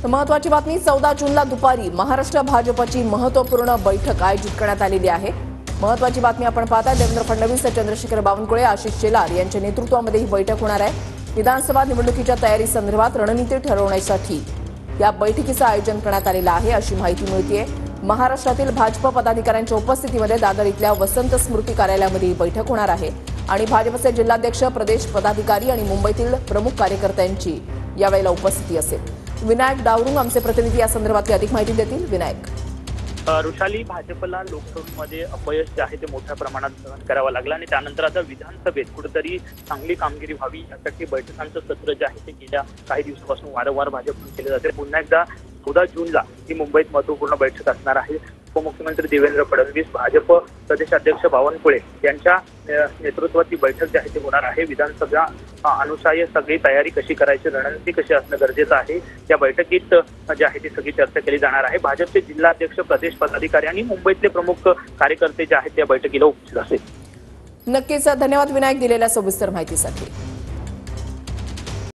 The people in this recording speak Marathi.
महत्त्वाची बातमी 14 जूनला दुपारी महाराष्ट्र भाजपची महत्त्वपूर्ण बैठक आयोजित करण्यात आलेली आहे। महत्त्वाची बातमी आपण पाहताय देवेंद्र फडणवीस, चंद्रशेखर बावनकुळे, आशिष शेलार यांच्या नेतृत्वामध्ये ही बैठक होणार आहे। विधानसभा निवडणुकीच्या तयारी संदर्भात रणनीती ठरवण्यासाठी या बैठकीचं आयोजन करण्यात आलेलं आहे अशी माहिती मिळतेय। महाराष्ट्रातील भाजप पदाधिकाऱ्यांच्या उपस्थितीमध्ये दादर इथल्या वसंत स्मृती कार्यालयामध्ये ही बैठक होणार आहे आणि भाजपचे जिल्हाध्यक्ष, प्रदेश पदाधिकारी आणि मुंबईतील प्रमुख कार्यकर्त्यांची यावेळेला उपस्थिती असेल। विनायक डावरुंग आमचे प्रतिनिधी या संदर्भातली अधिक माहिती देतील। विनायक। ऋषाली, भाजपला लोकसभेमध्ये अपयश जे आहे ते मोठ्या प्रमाणात सहन करावं लागलं आणि त्यानंतर आता विधानसभेत कुठेतरी चांगली कामगिरी व्हावी यासाठी बैठकांचं सत्र जे आहे ते गेल्या काही दिवसापासून वारंवार भाजपकडून केले जाते। पुन्हा एकदा 14 जूनला ही मुंबईत महत्वपूर्ण बैठक असणार आहे। उपमुख्यमंत्री देवेंद्र फडणवीस, भाजप प्रदेशाध्यक्ष बावनकुळे यांच्या नेतृत्वात ही बैठक जी आहे ती होणार आहे। विधानसभा अनुसार सगळी तयारी कशी करायची, रणनीती कशी असणं गरजेचं आहे, या बैठकीत जी आहे ती सगळी चर्चा केली जाणार आहे। भाजपचे जिल्हाध्यक्ष, प्रदेश पदाधिकारी आणि मुंबईतले प्रमुख कार्यकर्ते जे आहेत त्या बैठकीला उपस्थित असेल। नक्कीच धन्यवाद विनायक दिलेल्या सविस्तर माहितीसाठी।